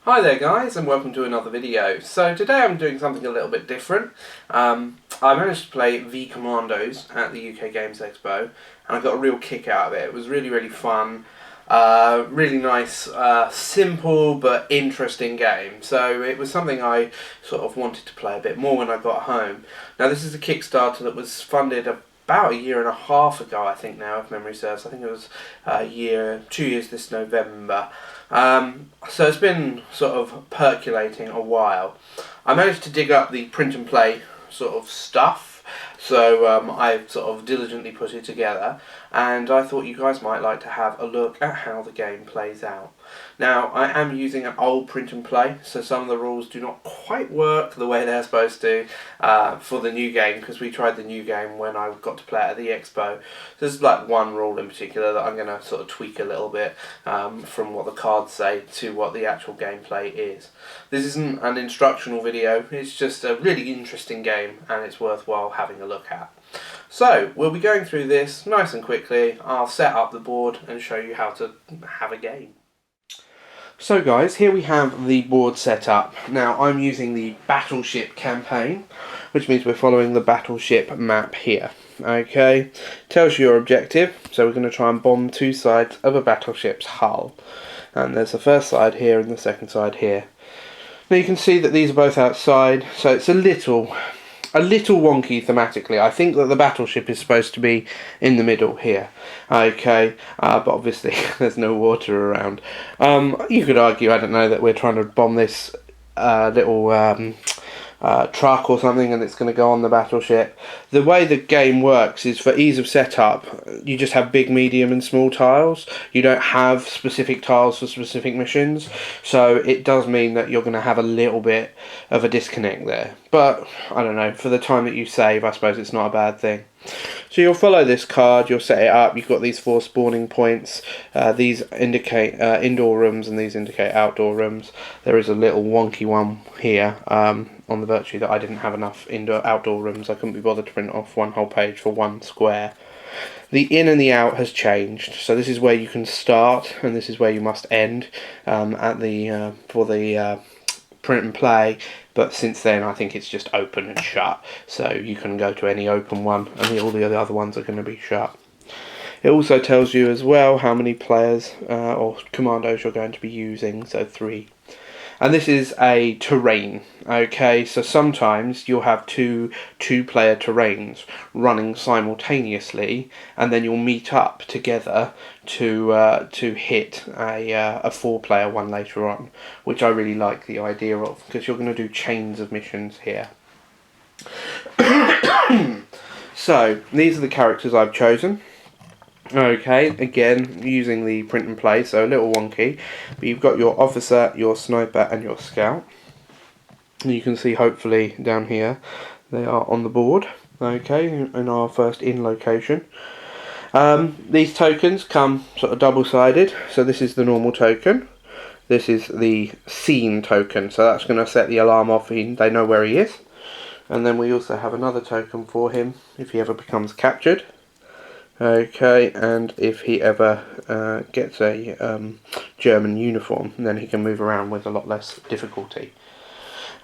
Hi there guys, and welcome to another video. So today I'm doing something a little bit different. I managed to play V-Commandos at the UK Games Expo and I got a real kick out of it. It was really fun, really nice, simple but interesting game. So it was something I sort of wanted to play a bit more when I got home. Now this is a Kickstarter that was funded about a year and a half ago, I think now, if memory serves. I think it was 2 years this November. So it's been sort of percolating a while. I managed to dig up the print and play sort of stuff, so I sort of diligently put it together, and I thought you guys might like to have a look at how the game plays out. Now, I am using an old print and play, so some of the rules do not quite work the way they're supposed to for the new game, because we tried the new game when I got to play it at the expo. So there's like one rule in particular that I'm going to sort of tweak a little bit from what the cards say to what the actual gameplay is. This isn't an instructional video, it's just a really interesting game and it's worthwhile having a look at. So, we'll be going through this nice and quickly. I'll set up the board and show you how to have a game. So guys, here we have the board set up. Now I'm using the Battleship Campaign, which means we're following the battleship map here. Okay, tells you your objective, so we're going to try and bomb two sides of a battleship's hull. And there's the first side here and the second side here. Now you can see that these are both outside, so it's a little wonky thematically. I think that the battleship is supposed to be in the middle here. Okay, but obviously there's no water around. You could argue, I don't know, that we're trying to bomb this little truck or something and it's going to go on the battleship. The way the game works is, for ease of setup, you just have big, medium and small tiles. You don't have specific tiles for specific missions, so it does mean that you're going to have a little bit of a disconnect there. But, I don't know, for the time that you save, I suppose it's not a bad thing. So you'll follow this card, you'll set it up, you've got these 4 spawning points. These indicate indoor rooms and these indicate outdoor rooms. There is a little wonky one here on the virtue that I didn't have enough outdoor rooms. I couldn't be bothered to print off one whole page for one square. The in and the out has changed, so this is where you can start and this is where you must end at the for the print and play. But since then I think it's just open and shut, so you can go to any open one and all the other ones are going to be shut. It also tells you as well how many players or commandos you're going to be using, so 3. And this is a terrain, okay, so sometimes you'll have two player terrains running simultaneously, and then you'll meet up together to hit a 4-player one later on, which I really like the idea of, because you're going to do chains of missions here. So, these are the characters I've chosen. Okay, again, using the print and play, so a little wonky, but you've got your officer, your sniper and your scout. And you can see hopefully down here they are on the board, okay, in our first in location. These tokens come sort of double-sided, so this is the normal token, this is the scene token, so that's going to set the alarm off, they know where he is. And then we also have another token for him if he ever becomes captured. Okay, and if he ever gets a German uniform, then he can move around with a lot less difficulty.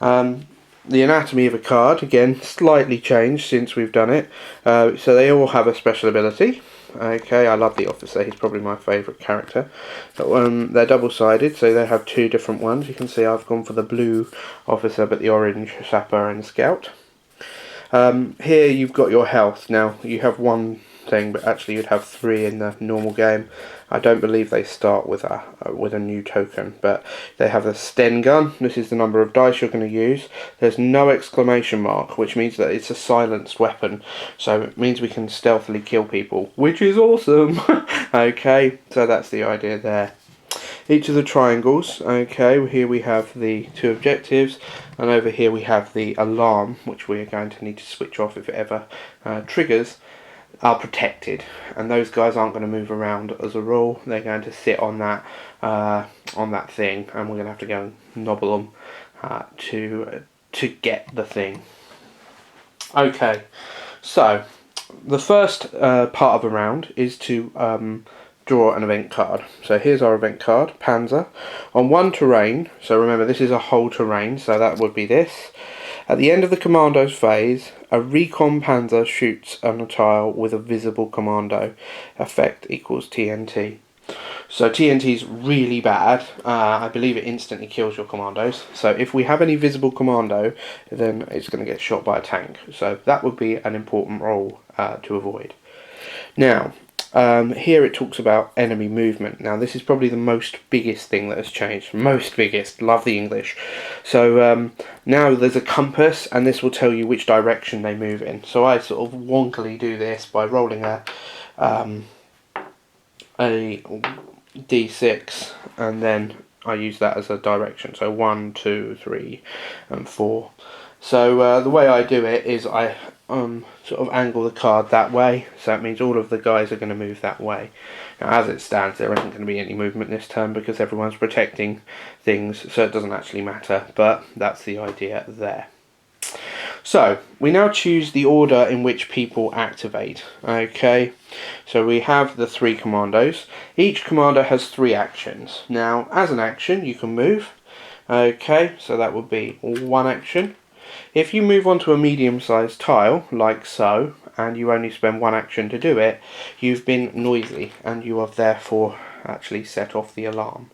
The anatomy of a card, again, slightly changed since we've done it. So they all have a special ability. Okay, I love the officer, he's probably my favourite character. But, they're double-sided, so they have 2 different ones. You can see I've gone for the blue officer, but the orange sapper and scout. Here you've got your health. Now, you have 1 thing, but actually you'd have 3 in the normal game. I don't believe they start with a new token, but they have a Sten gun. This is the number of dice you're going to use. There's no exclamation mark, which means that it's a silenced weapon, so it means we can stealthily kill people, which is awesome. Okay, so that's the idea there. Each of the triangles, okay, here we have the 2 objectives, and over here we have the alarm, which we are going to need to switch off if it ever triggers, are protected, and those guys aren't going to move around as a rule. They're going to sit on that thing, and we're going to have to go and nobble them to get the thing. Okay, so the first part of a round is to draw an event card. So here's our event card, Panzer. On one terrain, so remember this is a whole terrain, so that would be this. At the end of the Commandos phase, a recon Panzer shoots on a tile with a visible commando. Effect equals TNT. So TNT is really bad. I believe it instantly kills your commandos. So if we have any visible commando, then it's going to get shot by a tank. So that would be an important role to avoid. Now, here it talks about enemy movement. Now this is probably the most biggest thing that has changed. Most biggest, love the English. So now there's a compass, and this will tell you which direction they move in. So I sort of wonkily do this by rolling a D6, and then I use that as a direction. So 1, 2, 3 and 4. So the way I do it is I sort of angle the card that way, so that means all of the guys are going to move that way. Now as it stands, there isn't going to be any movement this turn because everyone's protecting things, so it doesn't actually matter, but that's the idea there. So we now choose the order in which people activate. Okay, so we have the 3 commandos. Each commando has 3 actions. Now as an action you can move. Okay, so that would be 1 action. If you move onto a medium-sized tile, like so, and you only spend 1 action to do it, you've been noisy, and you have therefore actually set off the alarm,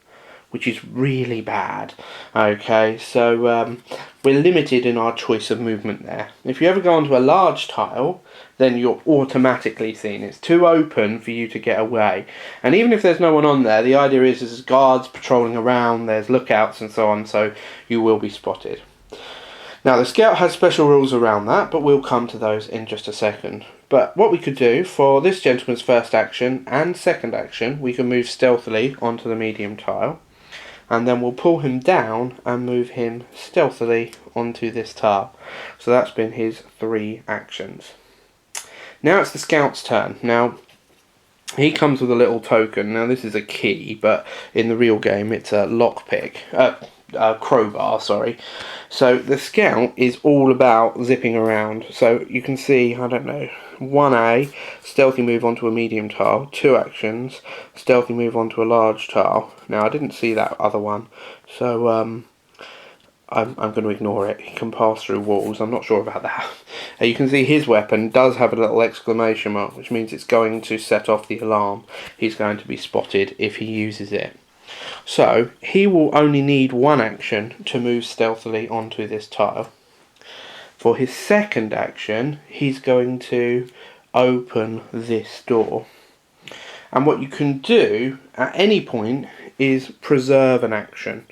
which is really bad. Okay, so we're limited in our choice of movement there. If you ever go onto a large tile, then you're automatically seen. It's too open for you to get away. And even if there's no one on there, the idea is there's guards patrolling around, there's lookouts and so on, so you will be spotted. Now the scout has special rules around that, but we'll come to those in just a second. But what we could do for this gentleman's first action and second action, we can move stealthily onto the medium tile, and then we'll pull him down and move him stealthily onto this tile. So that's been his 3 actions. Now it's the scout's turn. Now he comes with a little token. Now this is a key, but in the real game it's a lockpick. Crowbar, sorry. So the scout is all about zipping around. So you can see, I don't know, 1A, stealthy move onto a medium tile, 2 actions, stealthy move onto a large tile. Now I didn't see that other one, so I'm going to ignore it. He can pass through walls, I'm not sure about that. You can see his weapon does have a little exclamation mark, which means it's going to set off the alarm. He's going to be spotted if he uses it. So he will only need 1 action to move stealthily onto this tile. For his second action, he's going to open this door. And what you can do at any point is preserve an action.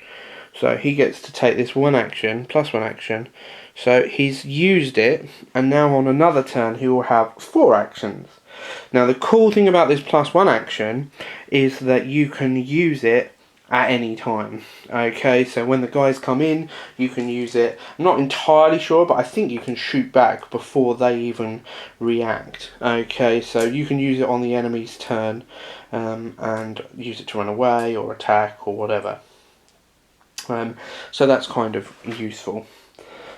So he gets to take this 1 action plus 1 action. So he's used it, and now on another turn he will have 4 actions. Now the cool thing about this plus 1 action is that you can use it at any time. Okay, so when the guys come in, you can use it. I'm not entirely sure, but I think you can shoot back before they even react. Okay, so you can use it on the enemy's turn and use it to run away or attack or whatever. So that's kind of useful.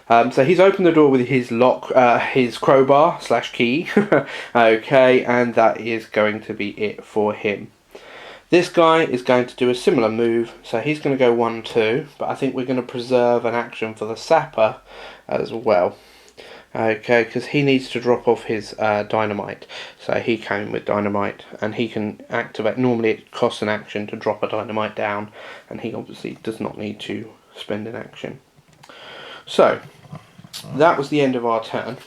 So he's opened the door with his his crowbar / key. Okay, and that is going to be it for him. This guy is going to do a similar move, so he's going to go 1, 2, but I think we're going to preserve an action for the sapper as well. Okay, because he needs to drop off his dynamite. So he came with dynamite, and he can activate. Normally it costs an action to drop a dynamite down, and he obviously does not need to spend an action. So that was the end of our turn.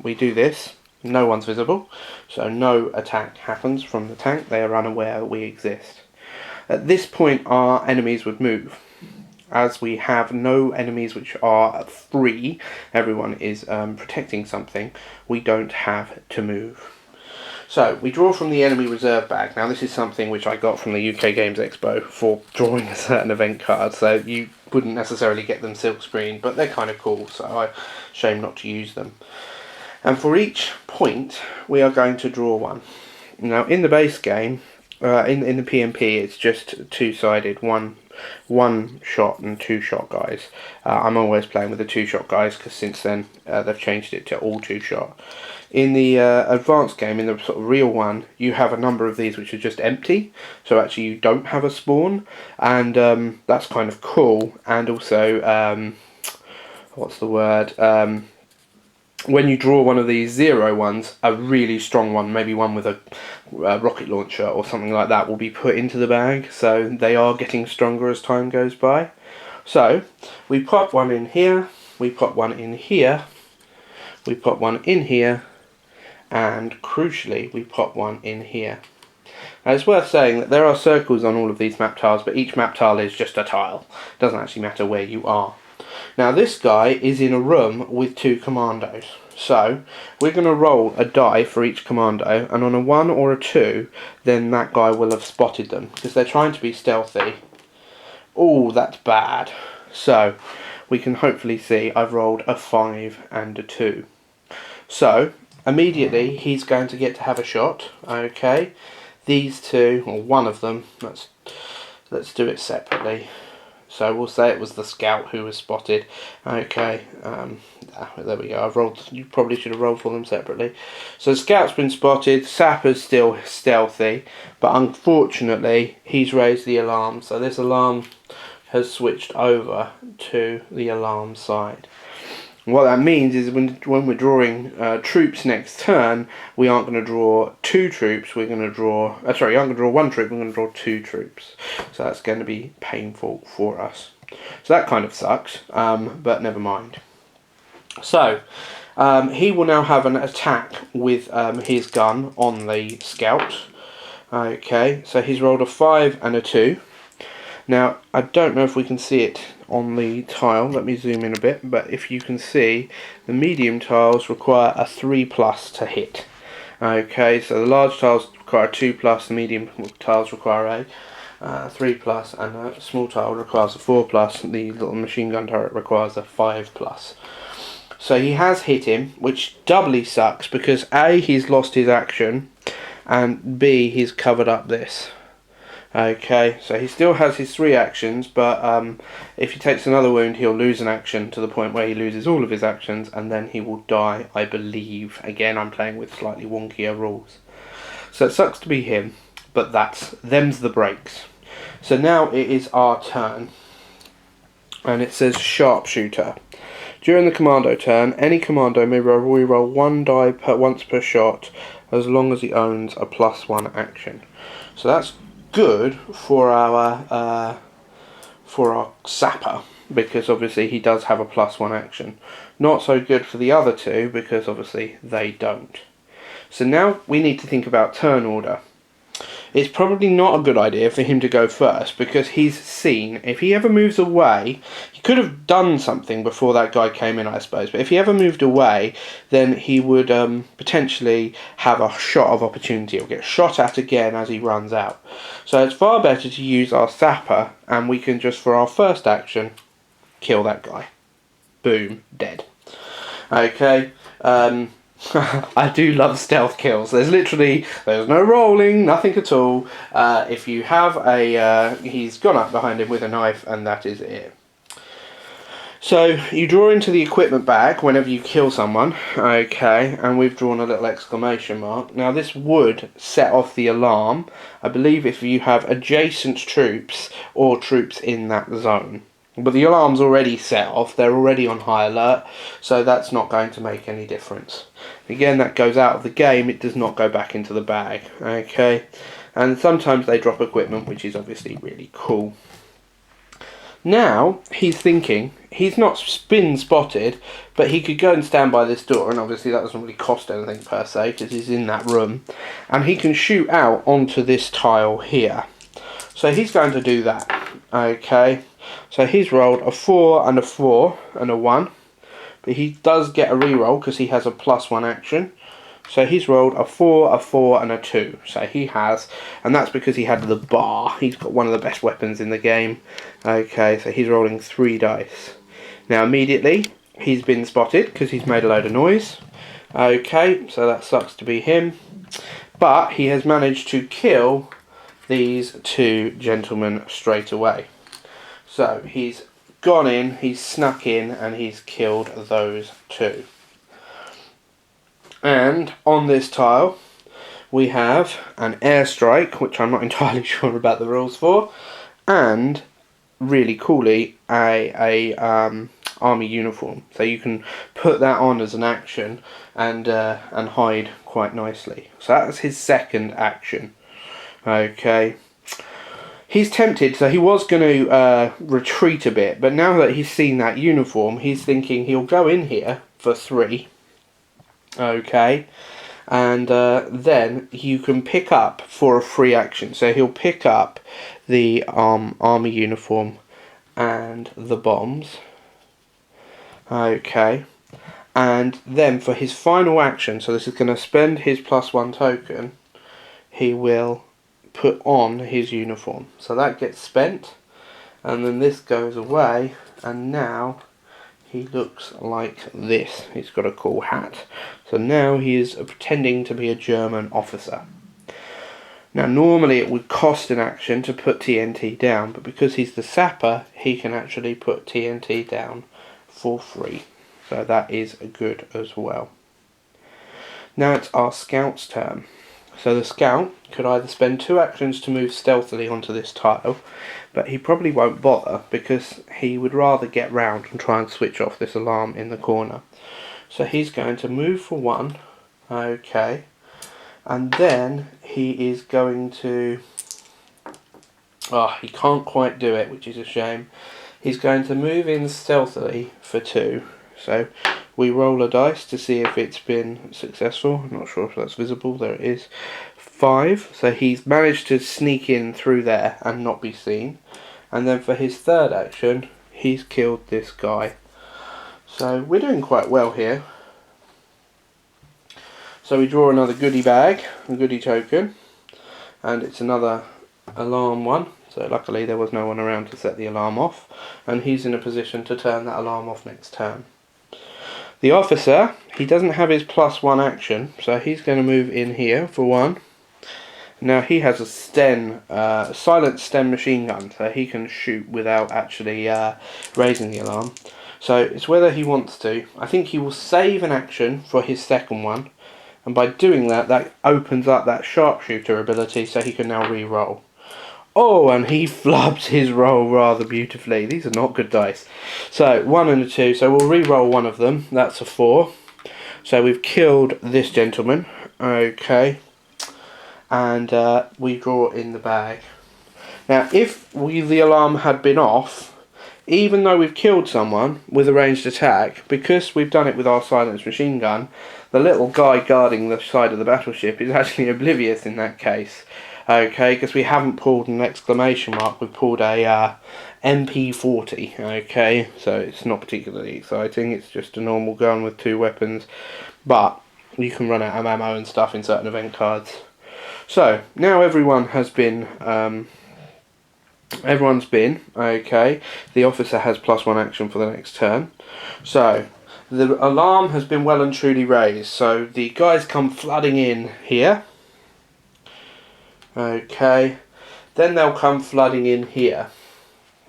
We do this. No one's visible, so no attack happens from the tank. They are unaware we exist. At this point our enemies would move. As we have no enemies which are free, everyone is protecting something, we don't have to move. So we draw from the enemy reserve bag. Now this is something which I got from the UK Games Expo for drawing a certain event card, so you wouldn't necessarily get them silkscreen, but they're kind of cool, so I'm ashamed not to use them. And for each point, we are going to draw 1. Now, in the base game, in the PnP, it's just 2-sided, 1 one shot and two shot guys. I'm always playing with the two shot guys because since then they've changed it to all two shot. In the advanced game, in the sort of real one, you have a number of these which are just empty, so actually you don't have a spawn, and that's kind of cool. And also, what's the word? When you draw one of these 0 ones, a really strong one, maybe one with a rocket launcher or something like that, will be put into the bag, so they are getting stronger as time goes by. So, we pop one in here, we pop one in here, we pop one in here, and crucially, we pop one in here. Now, it's worth saying that there are circles on all of these map tiles, but each map tile is just a tile. It doesn't actually matter where you are. Now this guy is in a room with 2 commandos. So we're going to roll a die for each commando, and on a 1 or a 2, then that guy will have spotted them, because they're trying to be stealthy. Oh, that's bad. So we can hopefully see I've rolled a 5 and a 2. So immediately he's going to get to have a shot. Okay, these two, or one of them, let's do it separately. So we'll say it was the scout who was spotted. Okay, there we go. I've rolled. You probably should have rolled for them separately. So the scout's been spotted. Sapper's still stealthy, but unfortunately he's raised the alarm. So this alarm has switched over to the alarm side. What that means is when we're drawing troops next turn, we aren't going to draw 2 troops, we're going to draw... sorry, you aren't going to draw 1 troop, we're going to draw 2 troops. So that's going to be painful for us. So that kind of sucks, but never mind. So, he will now have an attack with his gun on the scout. Okay, so he's rolled a 5 and a 2. Now, I don't know if we can see it on the tile, let me zoom in a bit, but if you can see, the medium tiles require a 3+ to hit. Okay, so the large tiles require a 2+, the medium tiles require a 3+, and a small tile requires a 4+, the little machine gun turret requires a 5+. So he has hit him, which doubly sucks, because A, he's lost his action, and B, he's covered up this. Okay, so he still has his 3 actions, but if he takes another wound, he'll lose an action to the point where he loses all of his actions, and then he will die, I believe. Again, I'm playing with slightly wonkier rules. So it sucks to be him, but them's the breaks. So now it is our turn, and it says sharpshooter. During the commando turn, any commando may reroll 1 die once per shot, as long as he owns a +1 action. So that's good for our sapper, because obviously he does have a +1 action. Not so good for the other 2, because obviously they don't. So now we need to think about turn order. It's probably not a good idea for him to go first, because he's seen, if he ever moves away, he could have done something before that guy came in, I suppose, but if he ever moved away, then he would potentially have a shot of opportunity, or get shot at again as he runs out. So it's far better to use our sapper, and we can just, for our first action, kill that guy. Boom, dead. Okay, I do love stealth kills. There's no rolling, nothing at all. If you have he's gone up behind him with a knife, and that is it. So you draw into the equipment bag whenever you kill someone, okay, and we've drawn a little exclamation mark. Now this would set off the alarm, I believe, if you have adjacent troops or troops in that zone. But the alarm's already set off, they're already on high alert, so that's not going to make any difference. Again, that goes out of the game, it does not go back into the bag, okay? And sometimes they drop equipment, which is obviously really cool. Now, he's thinking, he's not been spotted, but he could go and stand by this door, and obviously that doesn't really cost anything per se, because he's in that room, and he can shoot out onto this tile here. So he's going to do that, okay? So he's rolled a 4 and a 4 and a 1, but he does get a reroll because he has a +1 action. So he's rolled a 4, and a 2. So he has, and that's because he had the bar. He's got one of the best weapons in the game. Okay, so he's rolling 3 dice. Now immediately he's been spotted because he's made a load of noise. Okay, so that sucks to be him. But he has managed to kill these 2 gentlemen straight away. So he's gone in, he's snuck in, and he's killed those two. And on this tile we have an airstrike, which I'm not entirely sure about the rules for, and really coolly a army uniform. So you can put that on as an action and hide quite nicely. So that's his second action. Okay. He's tempted, so he was going to retreat a bit, but now that he's seen that uniform, he's thinking he'll go in here for 3. Okay. And then you can pick up for a free action. So he'll pick up the army uniform and the bombs. Okay. And then for his final action, so this is going to spend his +1 token, he will put on his uniform. So that gets spent, and then this goes away, and now he looks like this. He's got a cool hat. So now he is pretending to be a German officer. Now normally it would cost an action to put TNT down, but because he's the sapper, he can actually put TNT down for free. So that is good as well. Now it's our scout's turn. So the scout could either spend 2 actions to move stealthily onto this tile, but he probably won't bother because he would rather get round and try and switch off this alarm in the corner. So he's going to move for 1, okay, and then he is going to, he can't quite do it, which is a shame. He's going to move in stealthily for 2. So we roll a dice to see if it's been successful. I'm not sure if that's visible. There it is. 5. So he's managed to sneak in through there and not be seen. And then for his third action, he's killed this guy. So we're doing quite well here. So we draw another goodie bag, a goodie token. And it's another alarm one. So luckily there was no one around to set the alarm off. And he's in a position to turn that alarm off next turn. The officer, he doesn't have his +1 action, so he's going to move in here for 1. Now he has a silent Sten machine gun, so he can shoot without actually raising the alarm. So it's whether he wants to. I think he will save an action for his second one, and by doing that, that opens up that sharpshooter ability, so he can now re-roll. Oh, and he flubs his roll rather beautifully. These are not good dice. So, 1 and a 2. So we'll re-roll one of them. That's a 4. So we've killed this gentleman. Okay. And we draw in the bag. Now, if the alarm had been off, even though we've killed someone with a ranged attack, because we've done it with our silenced machine gun, the little guy guarding the side of the battleship is actually oblivious in that case. Okay, because we haven't pulled an exclamation mark, we've pulled a MP40, okay, so it's not particularly exciting, it's just a normal gun with 2 weapons, but you can run out of ammo and stuff in certain event cards. So, now everyone has been, okay, the officer has +1 action for the next turn, so the alarm has been well and truly raised, so the guys come flooding in here. Okay, then they'll come flooding in here.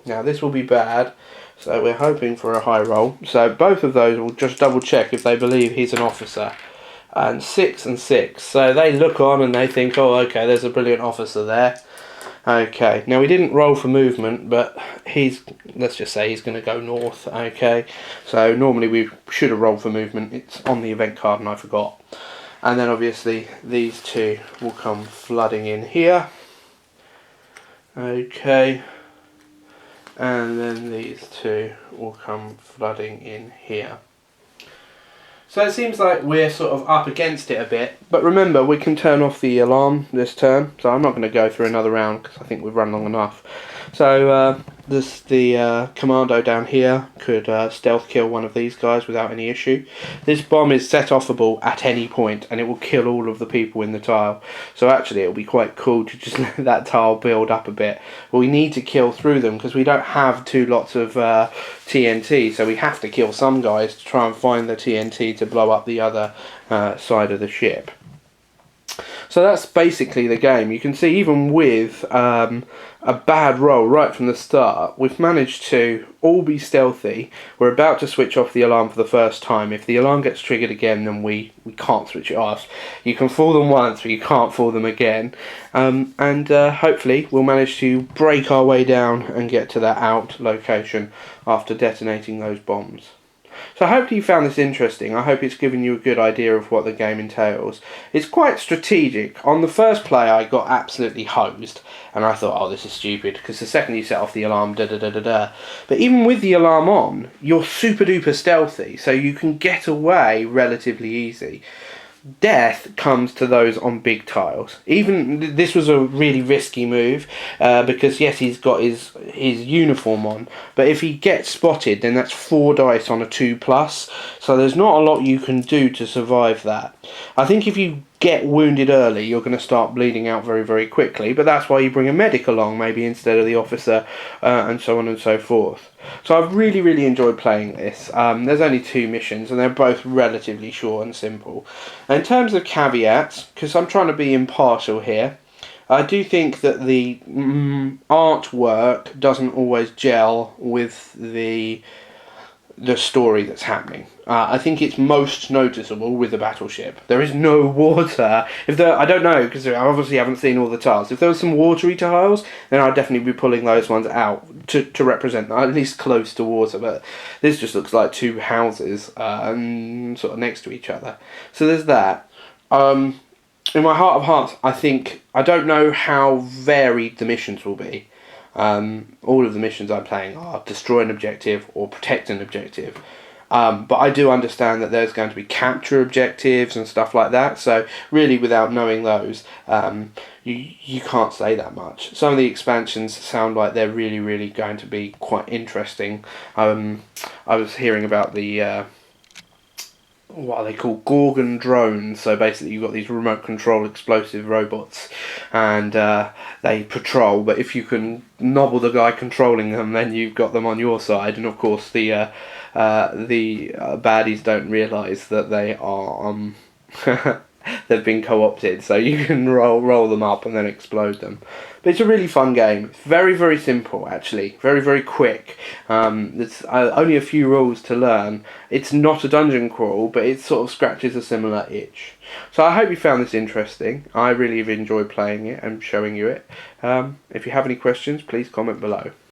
Now this will be bad, so we're hoping for a high roll. So both of those will just double check if they believe he's an officer. And 6 and 6, so they look on and they think, oh okay, there's a brilliant officer there. Okay, now we didn't roll for movement, but let's just say he's going to go north. Okay, so normally we should have rolled for movement, it's on the event card and I forgot. And then obviously these 2 will come flooding in here. Okay. And then these 2 will come flooding in here. So it seems like we're sort of up against it a bit. But remember, we can turn off the alarm this turn. So I'm not going to go through another round because I think we've run long enough. So the commando down here could stealth kill one of these guys without any issue. This bomb is set offable at any point and it will kill all of the people in the tile. So actually it will be quite cool to just let that tile build up a bit. But we need to kill through them because we don't have 2 lots of TNT, so we have to kill some guys to try and find the TNT to blow up the other side of the ship. So that's basically the game. You can see even with a bad roll right from the start, we've managed to all be stealthy. We're about to switch off the alarm for the first time. If the alarm gets triggered again, then we can't switch it off. You can fool them once, but you can't fool them again. And hopefully we'll manage to break our way down and get to that out location after detonating those bombs. So I hope you found this interesting. I hope it's given you a good idea of what the game entails. It's quite strategic. On the first play I got absolutely hosed and I thought, oh, this is stupid, because the second you set off the alarm, da da da da da. But even with the alarm on, you're super duper stealthy, so you can get away relatively easy. Death comes to those on big tiles. Even this was a really risky move because yes, he's got his uniform on, but if he gets spotted, then that's 4 dice on a 2+. So there's not a lot you can do to survive that. I think if you get wounded early, you're going to start bleeding out very, very quickly, but that's why you bring a medic along, maybe instead of the officer, and so on and so forth. So I've really, really enjoyed playing this. There's only 2 missions, and they're both relatively short and simple. In terms of caveats, because I'm trying to be impartial here, I do think that the artwork doesn't always gel with the story that's happening. I think it's most noticeable with the battleship. There is no water. I don't know, because I obviously haven't seen all the tiles. If there was some watery tiles, then I'd definitely be pulling those ones out to represent them, at least close to water. But this just looks like 2 houses sort of next to each other. So there's that. In my heart of hearts, I don't know how varied the missions will be. All of the missions I'm playing are destroy an objective or protect an objective. But I do understand that there's going to be capture objectives and stuff like that, so really without knowing those, you can't say that much. Some of the expansions sound like they're really, really going to be quite interesting. I was hearing about the what are they called? Gorgon drones. So basically you've got these remote control explosive robots and they patrol, but if you can nobble the guy controlling them, then you've got them on your side. And of course the baddies don't realise that they are they've been co-opted, so you can roll them up and then explode them. But it's a really fun game. It's very, very simple, actually. Very, very quick. There's only a few rules to learn. It's not a dungeon crawl, but it sort of scratches a similar itch. So I hope you found this interesting. I really have enjoyed playing it and showing you it. If you have any questions, please comment below.